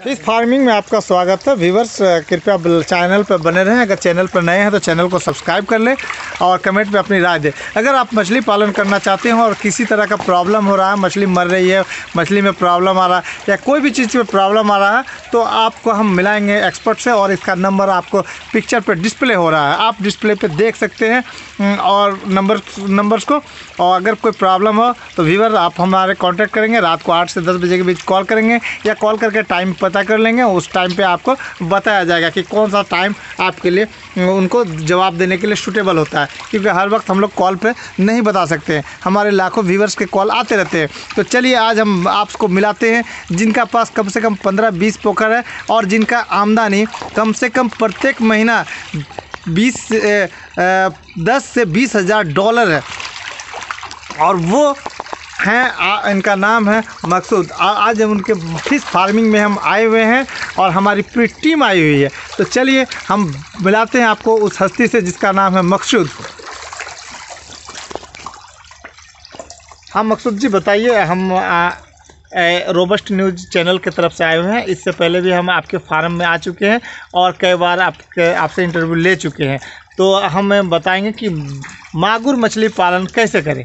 Fish farming में आपका स्वागत है। व्यूवर्स कृपया चैनल पर बने रहें। अगर चैनल पर नए हैं तो चैनल को सब्सक्राइब कर लें और कमेंट में अपनी राय दें। अगर आप मछली पालन करना चाहते हैं और किसी तरह का प्रॉब्लम हो रहा है, मछली मर रही है, मछली में प्रॉब्लम आ रहा है या कोई भी चीज़ में प्रॉब्लम आ रहा है, तो आपको हम मिलाएंगे एक्सपर्ट से और इसका नंबर आपको पिक्चर पर डिस्प्ले हो रहा है, आप डिस्प्ले पर देख सकते हैं और नंबर्स को। और अगर कोई प्रॉब्लम हो तो व्यूवर आप हमारे कांटेक्ट करेंगे, रात को 8 से 10 बजे के बीच कॉल करेंगे या कॉल करके टाइम पता कर लेंगे। उस टाइम पे आपको बताया जाएगा कि कौन सा टाइम आपके लिए उनको जवाब देने के लिए सूटेबल होता है, क्योंकि हर वक्त हम लोग कॉल पे नहीं बता सकते हैं, हमारे लाखों व्यूवर्स के कॉल आते रहते हैं। तो चलिए आज हम आपको मिलाते हैं जिनका पास कम से कम 15-20 पोखर है और जिनका आमदनी कम से कम प्रत्येक महीना 10 से 20 हज़ार डॉलर है और वो हैं, इनका नाम है मकसूद। आज हम उनके फिश फार्मिंग में हम आए हुए हैं और हमारी पूरी टीम आई हुई है। तो चलिए हम मिलाते हैं आपको उस हस्ती से जिसका नाम है मकसूद। हाँ मकसूद जी बताइए, हम रोबस्ट न्यूज़ चैनल की तरफ से आए हुए हैं। इससे पहले भी हम आपके फार्म में आ चुके हैं और कई बार आपसे इंटरव्यू ले चुके हैं। तो हमें बताएंगे कि मागुर मछली पालन कैसे करें।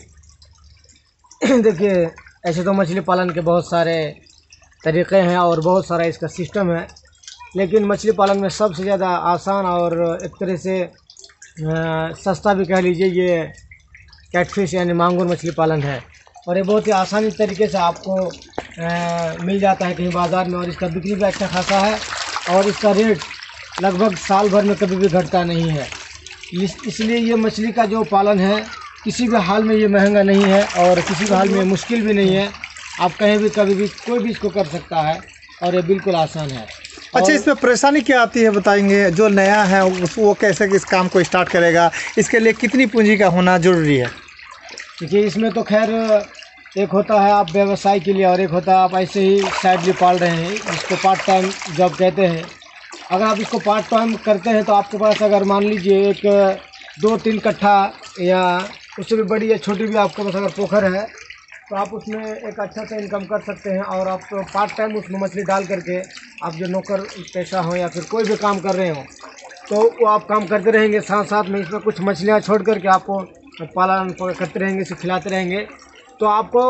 देखिए, ऐसे तो मछली पालन के बहुत सारे तरीक़े हैं और बहुत सारा इसका सिस्टम है, लेकिन मछली पालन में सबसे ज़्यादा आसान और एक तरह से सस्ता भी कह लीजिए ये कैटफिश यानी मांगुर मछली पालन है। और ये बहुत ही आसानी तरीके से आपको मिल जाता है कहीं बाज़ार में और इसका बिक्री भी अच्छा खासा है और इसका रेट लगभग साल भर में कभी भी घटता नहीं है। इसलिए ये मछली का जो पालन है किसी भी हाल में ये महंगा नहीं है और किसी भी हाल में मुश्किल भी नहीं है। आप कहीं भी कभी भी कोई भी इसको कर सकता है और ये बिल्कुल आसान है। अच्छा, इसमें परेशानी क्या आती है बताएंगे? जो नया है वो कैसे इस काम को स्टार्ट करेगा, इसके लिए कितनी पूंजी का होना ज़रूरी है? देखिए, इसमें तो खैर एक होता है आप व्यवसाय के लिए और एक होता है आप ऐसे ही साइडली पाल रहे हैं, इसको पार्ट टाइम जॉब कहते हैं। अगर आप इसको पार्ट टाइम करते हैं तो आपके पास अगर मान लीजिए एक 2-3 कट्ठा या उससे भी बड़ी या छोटी भी आपके पास अगर पोखर है तो आप उसमें एक अच्छा सा इनकम कर सकते हैं। और आप तो पार्ट टाइम उसमें मछली डाल करके आप जो नौकर पेशा हो या फिर कोई भी काम कर रहे हो तो वो आप काम करते रहेंगे, साथ साथ में इसमें कुछ मछलियाँ छोड़ करके आपको पालन करते रहेंगे, इसे खिलाते रहेंगे, तो आपको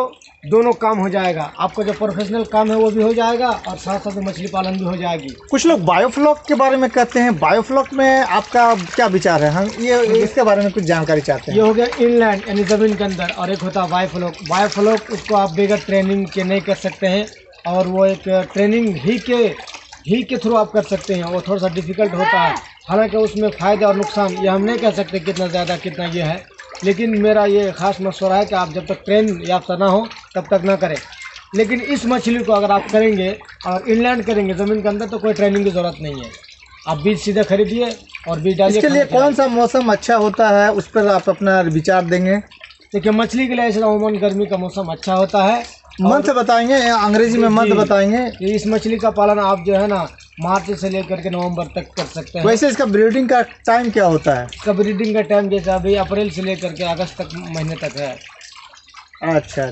दोनों काम हो जाएगा। आपका जो प्रोफेशनल काम है वो भी हो जाएगा और साथ साथ मछली पालन भी हो जाएगी। कुछ लोग बायोफ्लॉक के बारे में कहते हैं, बायोफ्लॉक में आपका क्या विचार है? हम ये इसके बारे में कुछ जानकारी चाहते हैं। ये हो गया इनलैंड यानी ज़मीन के अंदर और एक होता है बायोफ्लॉक। बायोफ्लॉक उसको आप बगैर ट्रेनिंग के नहीं कर सकते हैं और वो एक ट्रेनिंग ही के थ्रू आप कर सकते हैं। वो थोड़ा सा डिफ़िकल्ट होता है, हालांकि उसमें फ़ायदे और नुकसान ये हम नहीं कह सकते कितना ज़्यादा कितना ये है, लेकिन मेरा ये ख़ास मशवरा है कि आप जब तक ट्रेन याफ्ता ना हो तब तक ना करें। लेकिन इस मछली को अगर आप करेंगे और इनलैंड करेंगे ज़मीन के अंदर तो कोई ट्रेनिंग की ज़रूरत नहीं है। आप बीज सीधे खरीदिए और बीज डालिए। इसके लिए कौन सा मौसम अच्छा होता है उस पर आप अपना विचार देंगे? देखिए, मछली के लिए ऐसा अमूमन गर्मी का मौसम अच्छा होता है। मंथ बताएंगे, अंग्रेजी में मंथ बताएंगे। इस मछली का पालन आप जो है ना मार्च से लेकर के नवंबर तक कर सकते हैं। वैसे इसका ब्रीडिंग का टाइम क्या होता है? इसका ब्रीडिंग का टाइम जैसे अभी अप्रैल से लेकर के अगस्त तक महीने तक है। अच्छा,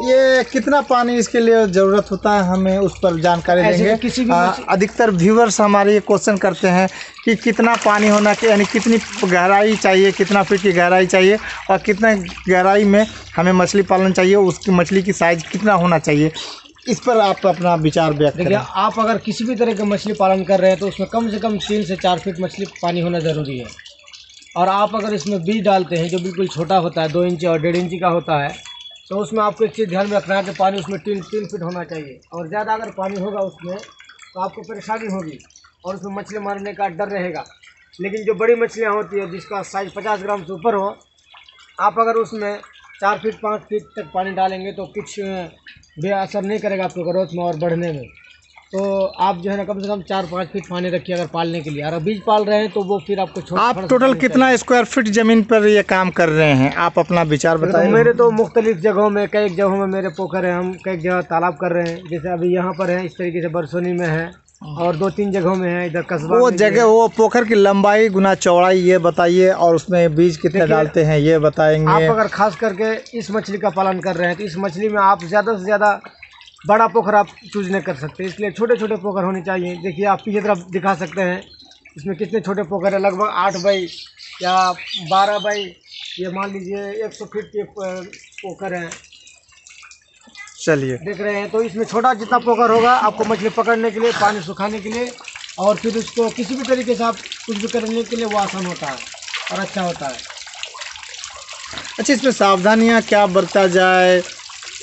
ये कितना पानी इसके लिए ज़रूरत होता है, हमें उस पर जानकारी देंगे। किसी भी अधिकतर व्यूवर्स हमारे ये क्वेश्चन करते हैं कि कितना पानी होना चाहिए, यानी कितनी गहराई चाहिए, कितना फीट की गहराई चाहिए और कितना गहराई में हमें मछली पालन चाहिए, उसकी मछली की साइज़ कितना होना चाहिए, इस पर आप अपना विचार व्यक्त करें। देखिए, आप अगर किसी भी तरह का मछली पालन कर रहे हैं तो उसमें कम से कम 3 से 4 फीट मछली पानी होना ज़रूरी है। और आप अगर इसमें बीज डालते हैं जो बिल्कुल छोटा होता है, 2 इंची और 1.5 इंची का होता है, तो उसमें आपको एक चीज़ ध्यान में रखना है कि पानी उसमें 3 फीट होना चाहिए। और ज़्यादा अगर पानी होगा उसमें तो आपको परेशानी होगी और उसमें मछली मारने का डर रहेगा। लेकिन जो बड़ी मछलियाँ होती है जिसका साइज़ 50 ग्राम से ऊपर हो, आप अगर उसमें 4 फीट 5 फीट तक पानी डालेंगे तो कुछ भी असर नहीं करेगा आपके ग्रोथ में और बढ़ने में। तो आप जो है ना कम से कम 4-5 फीट पानी रखिए अगर पालने के लिए। अगर बीज पाल रहे हैं तो वो फिर आपको आप टोटल कितना स्क्वायर फीट ज़मीन पर ये काम कर रहे हैं, आप अपना विचार बताइए। मेरे तो मुख्तलिफ जगहों में, कई जगहों में मेरे पोखर है, हम कई जगह तालाब कर रहे हैं। जैसे अभी यहाँ पर है, इस तरीके से बरसोनी में है और 2-3 जगहों में है, इधर कस्बा। वो जगह, वो पोखर की लंबाई गुना चौड़ाई ये बताइए और उसमें बीज कितने डालते हैं ये बताएंगे। आप अगर खास करके इस मछली का पालन कर रहे हैं तो इस मछली में आप ज़्यादा से ज़्यादा बड़ा पोखर आप चूज नहीं कर सकते, इसलिए छोटे छोटे पोखर होने चाहिए। देखिए आप पीछे तरफ दिखा सकते हैं, इसमें कितने छोटे पोखर है, लगभग 8 बाई या 12 बाई, ये मान लीजिए 100 फीट के पोखर हैं। चलिए, देख रहे हैं, तो इसमें छोटा जितना पोखर होगा आपको मछली पकड़ने के लिए, पानी सुखाने के लिए, और फिर उसको किसी भी तरीके से आप कुछ भी करने के लिए वो आसान होता है और अच्छा होता है। अच्छा, इसमें सावधानियाँ क्या बरता जाए,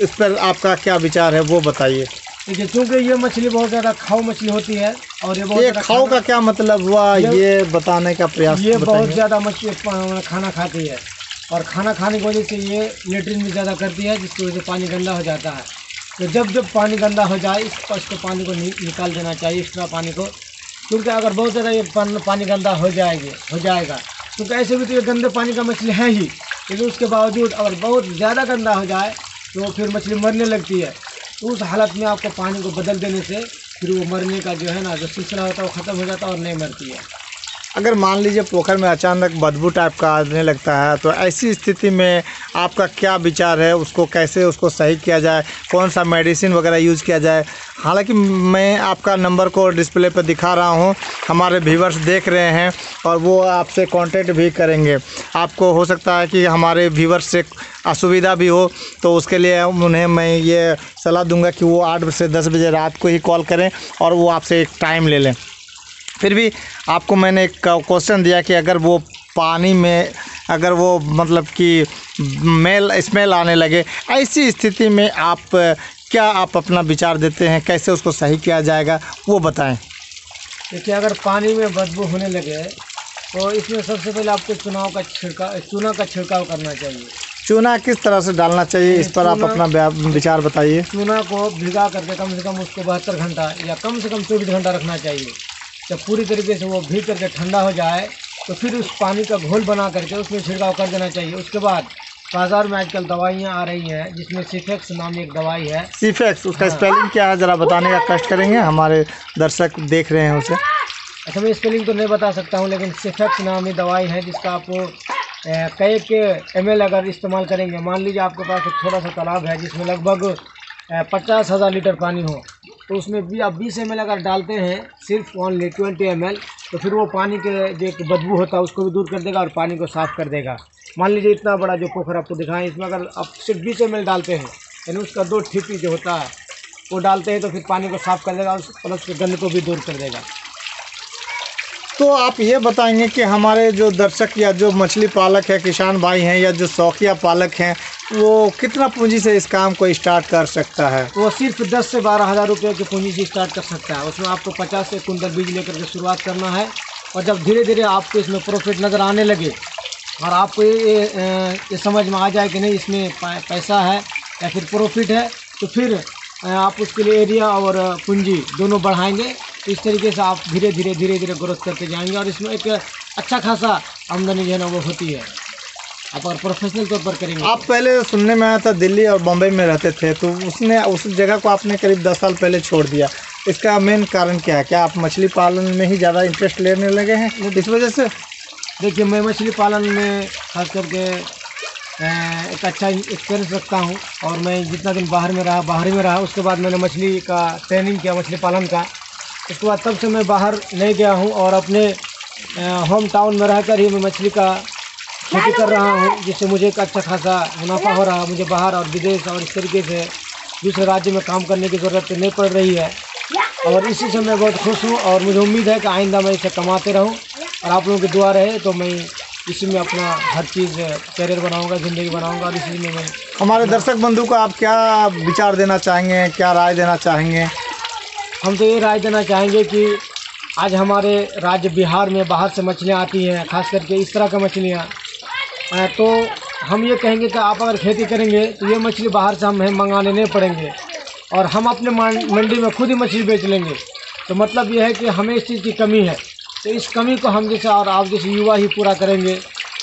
इस पर आपका क्या विचार है वो बताइए। देखिए, चूँकि ये मछली बहुत ज़्यादा खाऊ मछली होती है, और ये खाऊ का क्या मतलब हुआ, ये बताने का प्रयास। ये बहुत ज़्यादा मछली खाना खाती है, और खाना खाने की वजह से ये लेटरिन भी ज़्यादा करती है, जिसकी वजह से पानी गंदा हो जाता है। तो जब पानी गंदा हो जाए इसको पानी को निकाल देना चाहिए, एक्स्ट्रा पानी को, क्योंकि अगर बहुत ज़्यादा ये पानी गंदा हो जाएगा, क्योंकि ऐसे भी तो ये गंदे पानी का मछली है ही, लेकिन उसके बावजूद अगर बहुत ज़्यादा गंदा हो जाए तो फिर मछली मरने लगती है। तो उस हालत में आपको पानी को बदल देने से फिर वो मरने का जो है ना, जो सिलसिला होता है वो ख़त्म हो जाता है और नहीं मरती है। अगर मान लीजिए पोखर में अचानक बदबू टाइप का आने लगता है, तो ऐसी स्थिति में आपका क्या विचार है, उसको कैसे उसको सही किया जाए, कौन सा मेडिसिन वगैरह यूज़ किया जाए। हालांकि मैं आपका नंबर को डिस्प्ले पर दिखा रहा हूं, हमारे व्यूवर्स देख रहे हैं और वो आपसे कांटेक्ट भी करेंगे। आपको हो सकता है कि हमारे व्यूवर्स से असुविधा भी हो, तो उसके लिए उन्हें मैं ये सलाह दूंगा कि वो 8 से 10 बजे रात को ही कॉल करें और वो आपसे एक टाइम ले लें। फिर भी आपको मैंने एक क्वेश्चन दिया कि अगर वो पानी में अगर वो मतलब कि स्मेल आने लगे, ऐसी स्थिति में आप अपना विचार देते हैं, कैसे उसको सही किया जाएगा वो बताएं। देखिए, अगर पानी में बदबू होने लगे तो इसमें सबसे पहले आपको चूना का छिड़काव करना चाहिए। चूना किस तरह से डालना चाहिए, इस पर आप अपना विचार बताइए। चूना को भिगा करके कम से कम उसको 72 घंटा या कम से कम 24 घंटा रखना चाहिए। जब पूरी तरीके से वो भीग करके ठंडा हो जाए तो फिर उस पानी का घोल बना करके उसमें छिड़काव कर देना चाहिए। उसके बाद बाज़ार में आजकल दवाइयाँ आ रही हैं, जिसमें सिफेक्स नाम एक दवाई है। सिफेक्स, उसका स्पेलिंग क्या है, ज़रा बताने का कष्ट करेंगे, हमारे दर्शक देख रहे हैं उसे। अच्छा, मैं स्पेलिंग तो नहीं बता सकता हूँ, लेकिन सिफेक्स नामी दवाई है, जिसका आपको कई के ml अगर इस्तेमाल करेंगे, मान लीजिए आपके पास एक छोटा सा तालाब है जिसमें लगभग 50,000 लीटर पानी हो, तो उसमें भी आप 20 ml अगर डालते हैं, सिर्फ ओनली 20 ml, तो फिर वो पानी के जो बदबू होता है उसको भी दूर कर देगा और पानी को साफ़ कर देगा। मान लीजिए इतना बड़ा जो पोखर आपको दिखाएं, इसमें अगर आप सिर्फ 20 ml डालते हैं, यानी उसका 2 ठीपी जो होता है वो डालते हैं, तो फिर पानी को साफ़ कर देगा और प्लस के गंद को भी दूर कर देगा। तो आप ये बताएंगे कि हमारे जो दर्शक या जो मछली पालक है, किसान भाई हैं या जो शौकिया पालक हैं, वो कितना पूंजी से इस काम को स्टार्ट कर सकता है? वो सिर्फ 10 से 12 हज़ार रुपये की पूंजी से स्टार्ट कर सकता है। उसमें आपको 50 से कुंटल बीज लेकर के शुरुआत करना है, और जब धीरे धीरे आपको इसमें प्रॉफिट नज़र आने लगे और आपको ये समझ में आ जाए कि नहीं इसमें पैसा है या फिर प्रॉफिट है, तो फिर आप उसके लिए एरिया और पूंजी दोनों बढ़ाएंगे। इस तरीके से आप धीरे धीरे ग्रोथ करते जाएंगे और इसमें एक अच्छा खासा आमदनी जो है ना वो होती है, आप और प्रोफेशनल तौर पर करेंगे। आप पहले सुनने में आया था दिल्ली और बम्बई में रहते थे, तो उस जगह को आपने करीब 10 साल पहले छोड़ दिया। इसका मेन कारण क्या है? क्या आप मछली पालन में ही ज़्यादा इंटरेस्ट लेने लगे हैं इस वजह से? देखिए, मैं मछली पालन में खास करके एक अच्छा एक्सपीरियंस रखता हूं, और मैं जितना दिन बाहर में रहा उसके बाद मैंने मछली का ट्रेनिंग किया, मछली पालन का। उसके बाद तब से मैं बाहर नहीं गया हूं और अपने होम टाउन में रहकर ही मैं मछली का खेती कर रहा हूं, जिससे मुझे एक अच्छा खासा मुनाफा हो रहा है। मुझे बाहर और विदेश और इस तरीके से दूसरे राज्य में काम करने की ज़रूरत नहीं पड़ रही है, और इसी से मैं बहुत खुश हूँ। और मुझे उम्मीद है कि आइंदा मैं इसे कमाते रहूँ, और आप लोगों की दुआ रहे तो मैं इसी में अपना हर चीज़ कैरियर बनाऊंगा, ज़िंदगी बनाऊंगा, और इसी में मैं। हमारे दर्शक बंधु को आप क्या विचार देना चाहेंगे, क्या राय देना चाहेंगे? हम तो ये राय देना चाहेंगे कि आज हमारे राज्य बिहार में बाहर से मछलियाँ आती हैं, खास करके इस तरह की मछलियाँ, तो हम ये कहेंगे कि आप अगर खेती करेंगे तो ये मछली बाहर से हमें मंगाने नहीं पड़ेंगे, और हम अपने मंडी में खुद ही मछली बेच लेंगे। तो मतलब ये है कि हमें इस चीज़ की कमी है, तो इस कमी को हम जैसे और आप जैसे युवा ही पूरा करेंगे,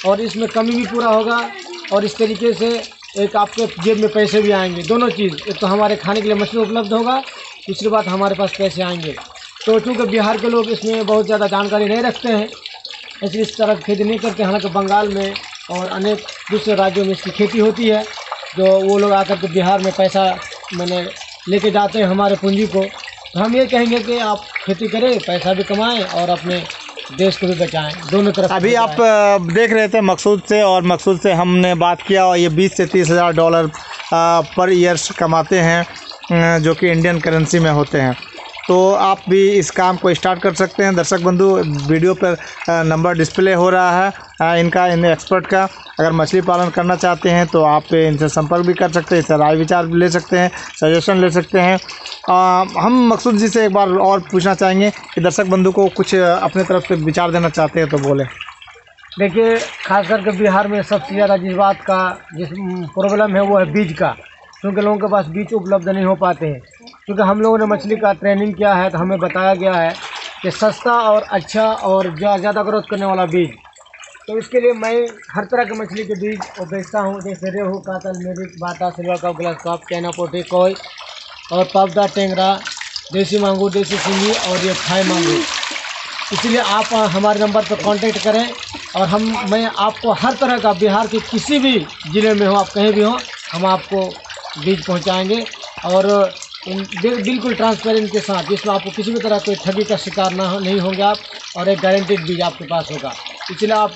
और इसमें कमी भी पूरा होगा, और इस तरीके से एक आपके जेब में पैसे भी आएंगे। दोनों चीज़, एक तो हमारे खाने के लिए मछली उपलब्ध होगा, दूसरी बात हमारे पास पैसे आएंगे। तो चूँकि बिहार के लोग इसमें बहुत ज़्यादा जानकारी नहीं रखते हैं, इसलिए इस तरह खेती नहीं करते। हालांकि बंगाल में और अनेक दूसरे राज्यों में इसकी खेती होती है, जो वो लोग आकर के बिहार में पैसा मैंने लेके जाते हैं हमारे पूंजी को। तो हम ये कहेंगे कि आप खेती करें, पैसा भी कमाएं और अपने देश को भी बचाएं, दोनों तरफ। अभी आप देख रहे थे मकसूद से, और मकसूद से हमने बात किया, और ये 20 से 30 हज़ार डॉलर पर ईयर कमाते हैं, जो कि इंडियन करेंसी में होते हैं। तो आप भी इस काम को स्टार्ट कर सकते हैं। दर्शक बंधु, वीडियो पर नंबर डिस्प्ले हो रहा है इनका, इन एक्सपर्ट का। अगर मछली पालन करना चाहते हैं तो आप इनसे संपर्क भी कर सकते हैं, इससे राय विचार भी ले सकते हैं, सजेशन ले सकते हैं। हम मकसूद जी से एक बार और पूछना चाहेंगे कि दर्शक बंधु को कुछ अपने तरफ से विचार देना चाहते हैं तो बोले। देखिए, खास करके बिहार में सबसे ज़्यादा जिस प्रॉब्लम है वो है बीज का, क्योंकि लोगों के पास बीज उपलब्ध नहीं हो पाते हैं। क्योंकि हम लोगों ने मछली का ट्रेनिंग किया है तो हमें बताया गया है कि सस्ता और अच्छा और ज़्यादा ग्रोथ करने वाला बीज। तो इसके लिए मैं हर तरह के मछली के बीज और बेचता हूँ, जैसे रेहू, कातल, मेरिक, बाटा, सिल्वर कप, ग्लास कप, चैना पोटी, कोई और पावदा, टेंगरा, देसी मांगूर, देसी सिंगी और ये थाई मांगूर। इसलिए आप हमारे नंबर पर कांटेक्ट करें और मैं आपको हर तरह का, बिहार के किसी भी ज़िले में हो, आप कहीं भी हो, हम आपको बीज पहुंचाएंगे और बिल्कुल ट्रांसपेरेंट के साथ, जिसमें आपको किसी भी तरह कोई ठगी का शिकार नहीं होंगे आप, और एक गारंटीड बीज आपके पास होगा। इसलिए आप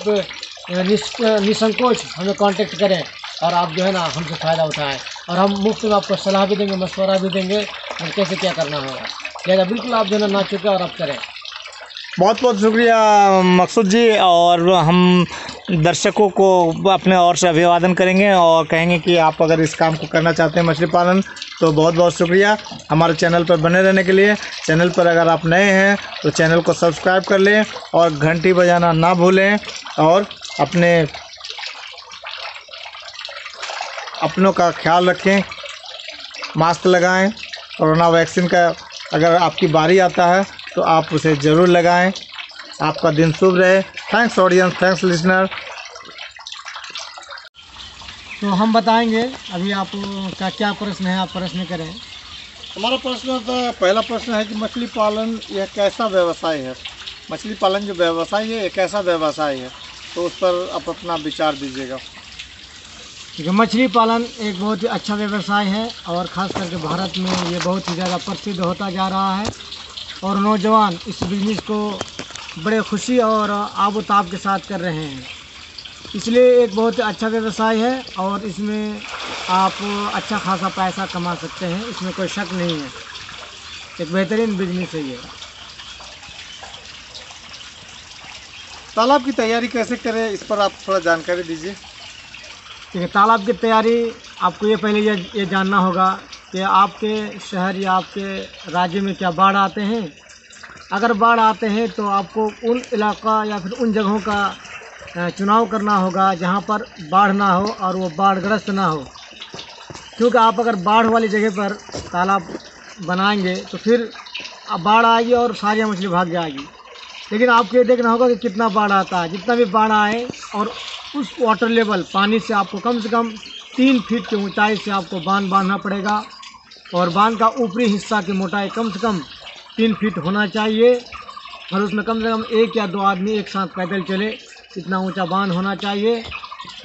निसंकोच हमें कांटेक्ट करें और आप जो है ना हमसे फ़ायदा उठाएं, और हम मुफ्त में आपको सलाह भी देंगे, मशवरा भी देंगे और कैसे क्या करना होगा। लिहाजा बिल्कुल आप जो है ना चुके और आप करें। बहुत बहुत शुक्रिया मकसूद जी, और हम दर्शकों को अपने ओर से अभिवादन करेंगे और कहेंगे कि आप अगर इस काम को करना चाहते हैं मछली पालन, तो बहुत बहुत शुक्रिया हमारे चैनल पर बने रहने के लिए। चैनल पर अगर आप नए हैं तो चैनल को सब्सक्राइब कर लें और घंटी बजाना ना भूलें, और अपनों का ख्याल रखें, मास्क लगाएं, कोरोना वैक्सीन का अगर आपकी बारी आता है तो आप उसे ज़रूर लगाएं। आपका दिन शुभ रहे। Thanks audience, thanks listener. तो हम बताएंगे अभी आप का क्या प्रश्न है, आप प्रश्न करें। हमारा प्रश्न तो पहला प्रश्न है कि मछली पालन यह कैसा व्यवसाय है? मछली पालन जो व्यवसाय है, एक ऐसा व्यवसाय है, तो उस पर आप अपना विचार दीजिएगा। देखिए, मछली पालन एक बहुत ही अच्छा व्यवसाय है और ख़ास करके भारत में ये बहुत ही ज़्यादा प्रसिद्ध होता जा रहा है, और नौजवान इस बिज़नेस को बड़े खुशी और आबोताब के साथ कर रहे हैं। इसलिए एक बहुत अच्छा व्यवसाय है और इसमें आप अच्छा खासा पैसा कमा सकते हैं, इसमें कोई शक नहीं है। एक बेहतरीन बिजनेस है ये। तालाब की तैयारी कैसे करें, इस पर आप थोड़ा जानकारी दीजिए। देखिए, तालाब की तैयारी आपको ये पहले ये जानना होगा कि आपके शहर या आपके राज्य में क्या बाढ़ आते हैं। अगर बाढ़ आते हैं तो आपको उन इलाका या फिर उन जगहों का चुनाव करना होगा जहाँ पर बाढ़ ना हो और वो बाढ़ग्रस्त ना हो, क्योंकि आप अगर बाढ़ वाली जगह पर तालाब बनाएंगे तो फिर बाढ़ आएगी और सारी मछली भाग जाएगी। लेकिन आपको ये देखना होगा कि कितना बाढ़ आता है। जितना भी बाढ़ आए और उस वाटर लेवल पानी से आपको कम से कम 3 फीट की ऊंचाई से आपको बांध बांधना पड़ेगा, और बांध का ऊपरी हिस्सा की मोटाई कम से कम 3 फीट होना चाहिए, और उसमें कम से कम 1 या 2 आदमी एक साथ पैदल चले, इतना ऊंचा बांध होना चाहिए।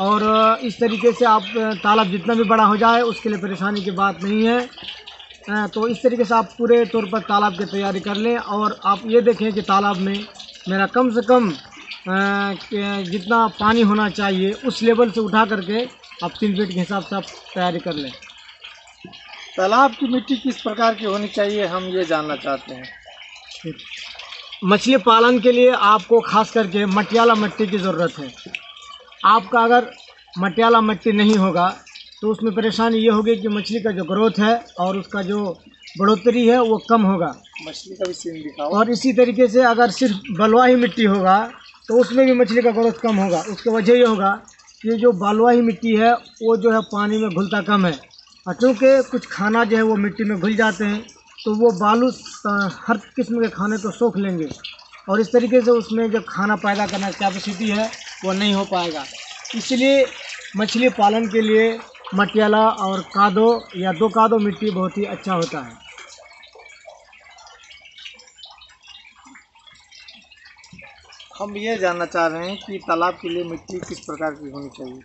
और इस तरीके से आप तालाब जितना भी बड़ा हो जाए उसके लिए परेशानी की बात नहीं है। तो इस तरीके से आप पूरे तौर पर तालाब की तैयारी कर लें, और आप ये देखें कि तालाब में मेरा कम से कम जितना पानी होना चाहिए उस लेवल से उठा करके आप 3 फीट के हिसाब से आप तैयारी कर लें। तालाब की मिट्टी किस प्रकार की होनी चाहिए, हम ये जानना चाहते हैं। मछली पालन के लिए आपको खास करके मटियाला मिट्टी की ज़रूरत है। आपका अगर मटियाला मिट्टी नहीं होगा तो उसमें परेशानी ये होगी कि मछली का जो ग्रोथ है और उसका जो बढ़ोतरी है वो कम होगा। मछली का भी सीन दिखाओ। और इसी तरीके से अगर सिर्फ बलुआही मिट्टी होगा तो उसमें भी मछली का ग्रोथ कम होगा। उसकी वजह ये होगा कि जो बलुआही मिट्टी है वो जो है पानी में घुलता कम है, और चूँकि कुछ खाना जो है वो मिट्टी में घुल जाते हैं तो वो बालू हर किस्म के खाने को सोख लेंगे, और इस तरीके से उसमें जो खाना पैदा करने की कैपेसिटी है वो नहीं हो पाएगा। इसलिए मछली पालन के लिए मटियाला और कादो या 2 कादो मिट्टी बहुत ही अच्छा होता है। हम ये जानना चाह रहे हैं कि तालाब के लिए मिट्टी किस प्रकार की होनी चाहिए।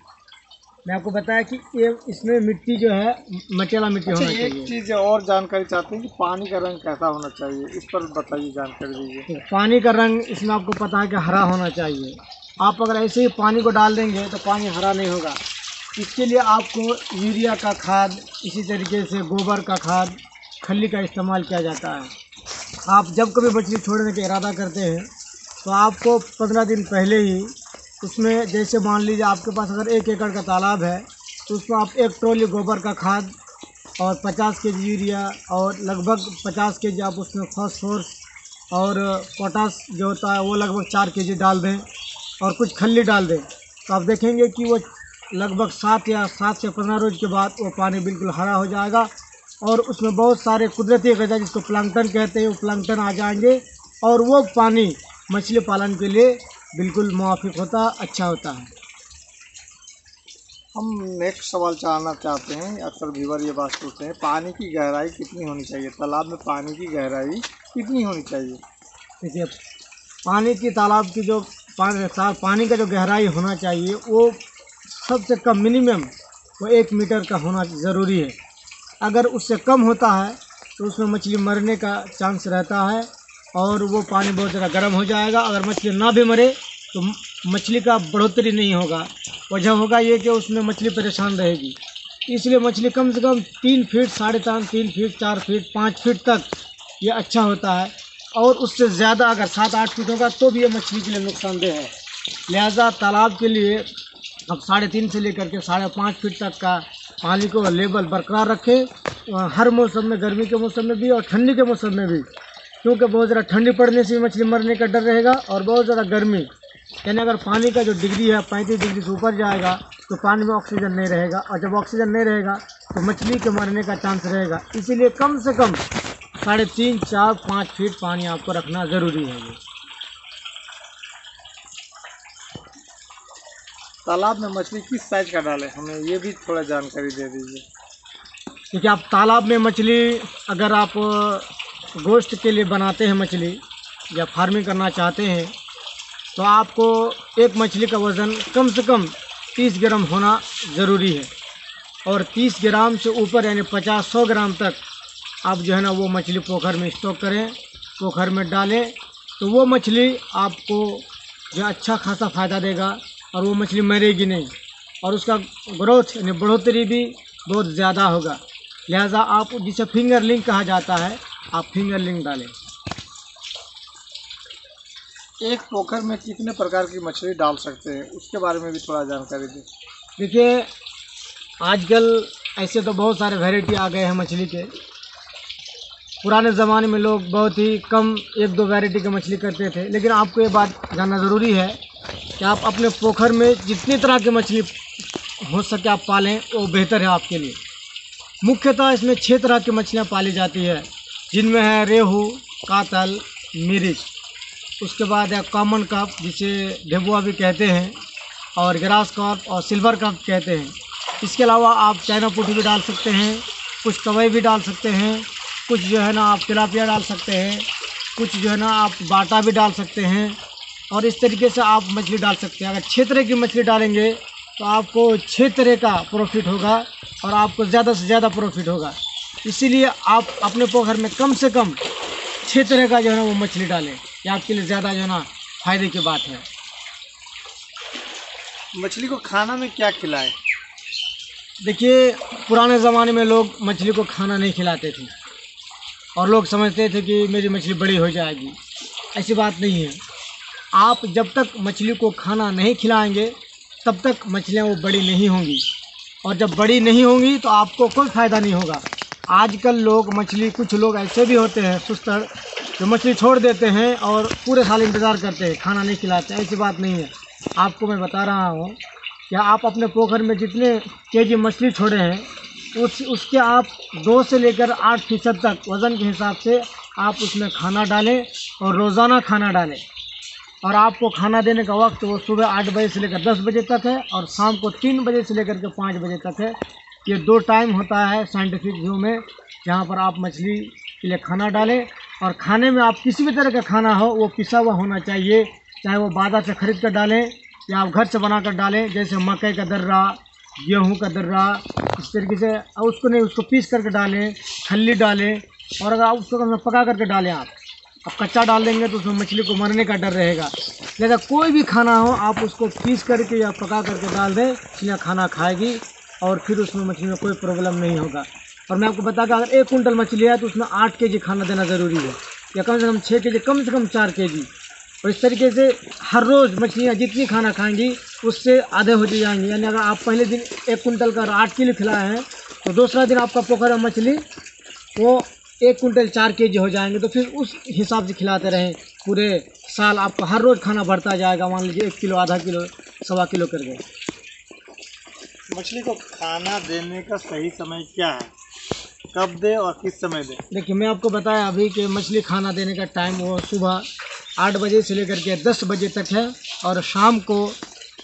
मैं आपको बताया कि ये इसमें मिट्टी जो है मटेला मिट्टी अच्छा, होना एक चाहिए। चीज़ और जानकारी चाहते हैं कि पानी का रंग कैसा होना चाहिए, इस पर बताइए, जानकारी दीजिए। तो पानी का रंग इसमें आपको पता है कि हरा होना चाहिए। आप अगर ऐसे ही पानी को डाल देंगे तो पानी हरा नहीं होगा। इसके लिए आपको यूरिया का खाद, इसी तरीके से गोबर का खाद, खल्ली का इस्तेमाल किया जाता है। आप जब कभी मछली छोड़ने का इरादा करते हैं तो आपको 15 दिन पहले ही उसमें, जैसे मान लीजिए आपके पास अगर 1 एकड़ का तालाब है तो उसमें आप 1 ट्रॉली गोबर का खाद और 50 केजी यूरिया और लगभग 50 केजी आप उसमें फॉस्फोरस और पोटास जो होता है वो लगभग 4 केजी डाल दें और कुछ खल्ली डाल दें। तो आप देखेंगे कि वो लगभग 7 से 15 रोज के बाद वो पानी बिल्कुल हरा हो जाएगा और उसमें बहुत सारे कुदरती गजा जिसको प्लांक्टन कहते हैं वो प्लांक्टन आ जाएंगे और वो पानी मछली पालन के लिए बिल्कुल मुवाफिक होता, अच्छा होता है। हम नेक्स्ट सवाल जानना चाहते हैं, अक्सर व्यूअर ये बात पूछते हैं, पानी की गहराई कितनी होनी चाहिए, तालाब में पानी की गहराई कितनी होनी चाहिए? देखिए, पानी की तालाब की जो पानी का जो गहराई होना चाहिए वो सबसे कम मिनिमम वो 1 मीटर का होना ज़रूरी है। अगर उससे कम होता है तो उसमें मछली मरने का चांस रहता है और वो पानी बहुत ज़्यादा गर्म हो जाएगा। अगर मछली ना भी मरे तो मछली का बढ़ोतरी नहीं होगा। वजह होगा ये कि उसमें मछली परेशान रहेगी। इसलिए मछली कम से कम 3 फीट, 3.5 3 फीट, 4 फीट, 5 फीट तक ये अच्छा होता है और उससे ज़्यादा अगर 7-8 फीट होगा तो भी ये मछली के लिए नुकसानदेह है। लिहाजा तालाब के लिए अब 3.5 से लेकर के 5.5 फीट तक का पानी को लेवल बरकरार रखें, हर मौसम में, गर्मी के मौसम में भी और ठंडी के मौसम में भी, क्योंकि बहुत ज़्यादा ठंडी पड़ने से मछली मरने का डर रहेगा और बहुत ज़्यादा गर्मी, यानी अगर पानी का जो डिग्री है 35 डिग्री से ऊपर जाएगा तो पानी में ऑक्सीजन नहीं रहेगा और जब ऑक्सीजन नहीं रहेगा तो मछली के मरने का चांस रहेगा। इसीलिए कम से कम 3.5, 4, 5 फीट पानी आपको रखना ज़रूरी है। ये तालाब में मछली किस साइज का डालें, हमें ये भी थोड़ा जानकारी दे दीजिए। क्योंकि आप तालाब में मछली अगर आप गोश्त के लिए बनाते हैं मछली या फार्मिंग करना चाहते हैं तो आपको एक मछली का वज़न कम से कम 30 ग्राम होना ज़रूरी है और 30 ग्राम से ऊपर यानी 50-100 ग्राम तक आप जो है ना वो मछली पोखर में स्टॉक करें, पोखर में डालें, तो वो मछली आपको जो अच्छा खासा फ़ायदा देगा और वो मछली मरेगी नहीं और उसका ग्रोथ यानी बढ़ोतरी भी बहुत ज़्यादा होगा। लिहाजा आप जिसे फिंगरलिंग कहा जाता है, आप फिंगरलिंग डालें। एक पोखर में कितने प्रकार की मछली डाल सकते हैं, उसके बारे में भी थोड़ा जानकारी दें। देखिए, आजकल ऐसे तो बहुत सारे वैरायटी आ गए हैं मछली के। पुराने ज़माने में लोग बहुत ही कम 1-2 वैरायटी की मछली करते थे, लेकिन आपको ये बात जानना ज़रूरी है कि आप अपने पोखर में जितनी तरह की मछली हो सके आप पालें, वो बेहतर है आपके लिए। मुख्यतः इसमें 6 तरह की मछलियाँ पाली जाती है, जिनमें है रेहू, कातल, मिर्च, उसके बाद है कॉमन कार्प जिसे ढेबुआ भी कहते हैं और ग्रास कार्प और सिल्वर कार्प कहते हैं। इसके अलावा आप चाइना पुटी भी डाल सकते हैं, कुछ कवई भी डाल सकते हैं, कुछ जो है ना आप तिलापिया डाल सकते हैं, कुछ जो है ना आप बाटा भी डाल सकते हैं और इस तरीके से आप मछली डाल सकते हैं। अगर 6 तरह की मछली डालेंगे तो आपको 6 तरह का प्रॉफिट होगा और आपको ज़्यादा से ज़्यादा प्रॉफिट होगा। इसीलिए आप अपने पोखर में कम से कम 6 तरह का जो है ना वो मछली डालें, ये आपके लिए ज़्यादा जो है ना फ़ायदे की बात है। मछली को खाना में क्या खिलाएं? देखिए, पुराने ज़माने में लोग मछली को खाना नहीं खिलाते थे और लोग समझते थे कि मेरी मछली बड़ी हो जाएगी। ऐसी बात नहीं है। आप जब तक मछली को खाना नहीं खिलाएंगे तब तक मछलियाँ वो बड़ी नहीं होंगी और जब बड़ी नहीं होंगी तो आपको कोई फ़ायदा नहीं होगा। आजकल लोग मछली, कुछ लोग ऐसे भी होते हैं सुस्तर, जो मछली छोड़ देते हैं और पूरे साल इंतज़ार करते हैं, खाना नहीं खिलाते। ऐसी बात नहीं है। आपको मैं बता रहा हूँ कि आप अपने पोखर में जितने केजी मछली छोड़े हैं उसके आप 2 से लेकर 8% तक वज़न के हिसाब से आप उसमें खाना डालें और रोज़ाना खाना डालें। और आपको खाना देने का वक्त वो सुबह 8 बजे से लेकर 10 बजे तक है और शाम को 3 बजे से लेकर के 5 बजे तक है। ये 2 टाइम होता है साइंटिफिक व्यू में जहाँ पर आप मछली के लिए खाना डालें। और खाने में आप किसी भी तरह का खाना हो वो पिसा हुआ होना चाहिए, चाहे वो बाज़ार से ख़रीद कर डालें या आप घर से बना कर डालें, जैसे मकई का दर्रा गेहूं का दर्रा, इस तरीके से। और उसको नहीं, उसको पीस करके डालें, खल्ली डालें, और अगर आप उसको पका करके डालें, आप कच्चा डाल देंगे तो उसमें मछली को मरने का डर रहेगा। लिहाजा कोई भी खाना हो आप उसको पीस करके या पका करके डाल दें, मछलियाँ खाना खाएगी और फिर उसमें मछली में कोई प्रॉब्लम नहीं होगा। और मैं आपको बता कि अगर 1 कुंटल मछली है तो उसमें 8 kg खाना देना ज़रूरी है, या कम से कम 6 kg, कम से कम 4 kg। और इस तरीके से हर रोज़ मछलियाँ जितनी खाना खाएंगी उससे आधे हो जाएंगी। यानी अगर आप पहले दिन 1 कुंटल का 8 किलो खिलाए हैं तो दूसरा दिन आपका पोखर में मछली वो 1 कुंटल 4 kg हो जाएंगे। तो फिर उस हिसाब से खिलाते रहें, पूरे साल आपका हर रोज़ खाना बढ़ता जाएगा। मान लीजिए 1 किलो, आधा किलो, 1.25 किलो कर गए। मछली को खाना देने का सही समय क्या है, कब दे और किस समय दे? देखिए, मैं आपको बताया अभी कि मछली खाना देने का टाइम वो सुबह 8 बजे से लेकर के 10 बजे तक है, और शाम को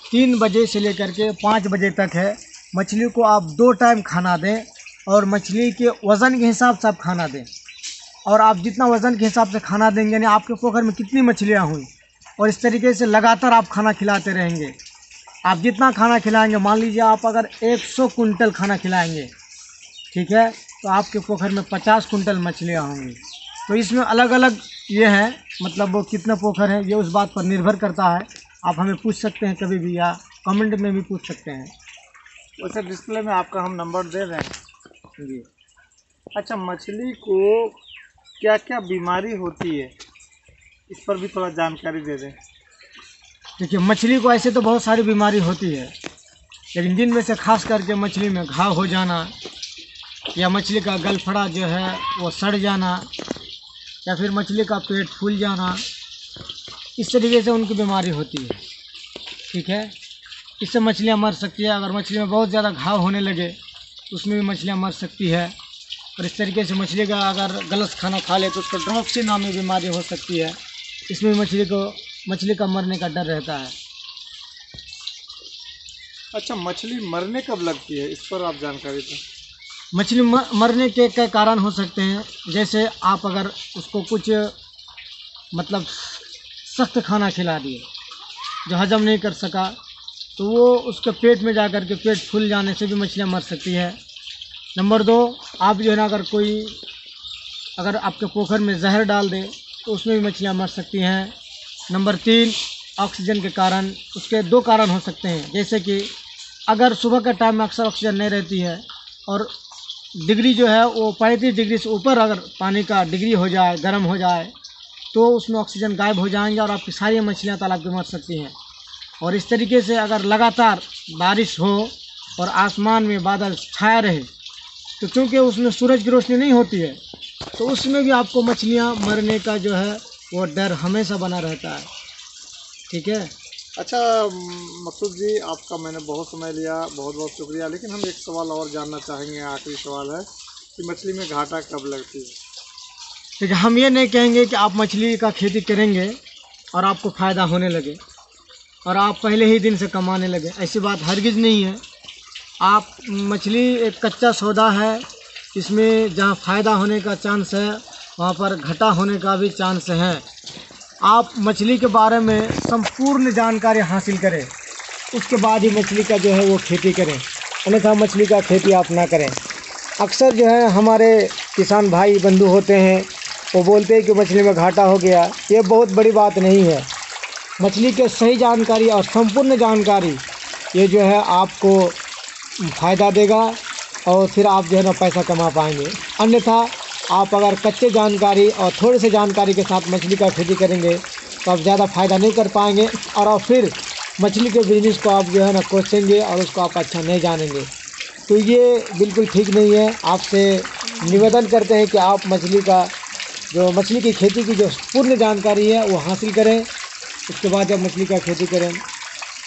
3 बजे से लेकर के 5 बजे तक है। मछली को आप 2 टाइम खाना दें, और मछली के वज़न के हिसाब से आप खाना दें। और आप जितना वज़न के हिसाब से खाना देंगे, यानी आपके पोखर में कितनी मछलियाँ हुई, और इस तरीके से लगातार आप खाना खिलाते रहेंगे। आप जितना खाना खिलाएंगे, मान लीजिए आप अगर 100 कुंटल खाना खिलाएंगे, ठीक है, तो आपके पोखर में 50 कुंटल मछलियाँ होंगी। तो इसमें अलग अलग ये है, मतलब वो कितना पोखर है ये उस बात पर निर्भर करता है। आप हमें पूछ सकते हैं कभी भी, या कमेंट में भी पूछ सकते हैं। वैसे डिस्प्ले में आपका हम नंबर दे रहे हैं जी। अच्छा, मछली को क्या क्या बीमारी होती है, इस पर भी थोड़ा जानकारी दे दें। देखिए, मछली को ऐसे तो बहुत सारी बीमारी होती है, लेकिन जिनमें से खास करके मछली में घाव हो जाना, या मछली का गलफड़ा जो है वो सड़ जाना, या फिर मछली का पेट फूल जाना, इस तरीके से उनकी बीमारी होती है। ठीक है, इससे मछलियाँ मर सकती है। अगर मछली में बहुत ज़्यादा घाव होने लगे तो उसमें भी मछलियाँ मर सकती है। और इस तरीके से मछली का अगर गलत खाना खा ले तो उसको ड्रॉप्सी नामी बीमारी हो सकती है। इसमें मछली का मरने का डर रहता है। अच्छा, मछली मरने कब लगती है, इस पर आप जानकारी दें। मछली मरने के कई कारण हो सकते हैं। जैसे आप अगर उसको कुछ मतलब सख्त खाना खिला दिए जो हजम नहीं कर सका, तो वो उसके पेट में जाकर के पेट फूल जाने से भी मछलियाँ मर सकती है। नंबर 2, आप जो है ना अगर आपके पोखर में जहर डाल दे तो उसमें भी मछलियाँ मर सकती हैं। नंबर 3, ऑक्सीजन के कारण। उसके 2 कारण हो सकते हैं। जैसे कि अगर सुबह का टाइम में अक्सर ऑक्सीजन नहीं रहती है और डिग्री जो है वो 35 डिग्री से ऊपर अगर पानी का डिग्री हो जाए, गर्म हो जाए, तो उसमें ऑक्सीजन गायब हो जाएंगे और आपकी सारी मछलियाँ तालाब में मर सकती हैं। और इस तरीके से अगर लगातार बारिश हो और आसमान में बादल छाया रहे, तो क्योंकि उसमें सूरज की रोशनी नहीं होती है, तो उसमें भी आपको मछलियाँ मरने का जो है वो डर हमेशा बना रहता है। ठीक है। अच्छा मकसूद जी, आपका मैंने बहुत समय लिया, बहुत बहुत शुक्रिया। लेकिन हम एक सवाल और जानना चाहेंगे, आखिरी सवाल है कि मछली में घाटा कब लगती है? देखिए, हम ये नहीं कहेंगे कि आप मछली का खेती करेंगे और आपको फ़ायदा होने लगे और आप पहले ही दिन से कमाने लगे। ऐसी बात हरगिज़ नहीं है। आप मछली एक कच्चा सौदा है, इसमें जहाँ फ़ायदा होने का चांस है वहाँ पर घाटा होने का भी चांस है। आप मछली के बारे में संपूर्ण जानकारी हासिल करें, उसके बाद ही मछली का जो है वो खेती करें, अन्यथा मछली का खेती आप ना करें। अक्सर जो है हमारे किसान भाई बंधु होते हैं, वो बोलते हैं कि मछली में घाटा हो गया। ये बहुत बड़ी बात नहीं है। मछली के सही जानकारी और संपूर्ण जानकारी ये जो है आपको फ़ायदा देगा और फिर आप जो है ना पैसा कमा पाएंगे। अन्यथा आप अगर कच्चे जानकारी और थोड़े से जानकारी के साथ मछली का खेती करेंगे तो आप ज़्यादा फ़ायदा नहीं कर पाएंगे और फिर मछली के बिजनेस को आप जो है ना कोसेंगे और उसको आप अच्छा नहीं जानेंगे। तो ये बिल्कुल ठीक नहीं है। आपसे निवेदन करते हैं कि आप मछली की खेती की जो पूर्ण जानकारी है वो हासिल करें, उसके बाद जब मछली का खेती करें।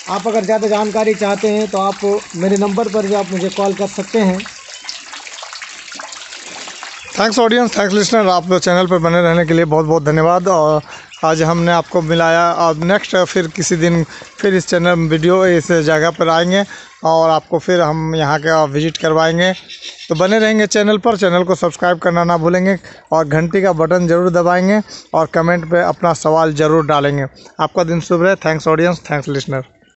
आप अगर ज़्यादा जानकारी चाहते हैं तो आप मेरे नंबर पर भी आप मुझे कॉल कर सकते हैं। Thanks audience, thanks listener. आप चैनल पर बने रहने के लिए बहुत बहुत धन्यवाद। और आज हमने आपको मिलाया। अब नेक्स्ट फिर किसी दिन फिर इस चैनल वीडियो इस जगह पर आएंगे और आपको फिर हम यहाँ का विज़िट करवाएंगे। तो बने रहेंगे चैनल पर। चैनल को सब्सक्राइब करना ना भूलेंगे और घंटी का बटन ज़रूर दबाएंगे और कमेंट पे अपना सवाल ज़रूर डालेंगे। आपका दिन शुभ रहे। Thanks audience, thanks listener.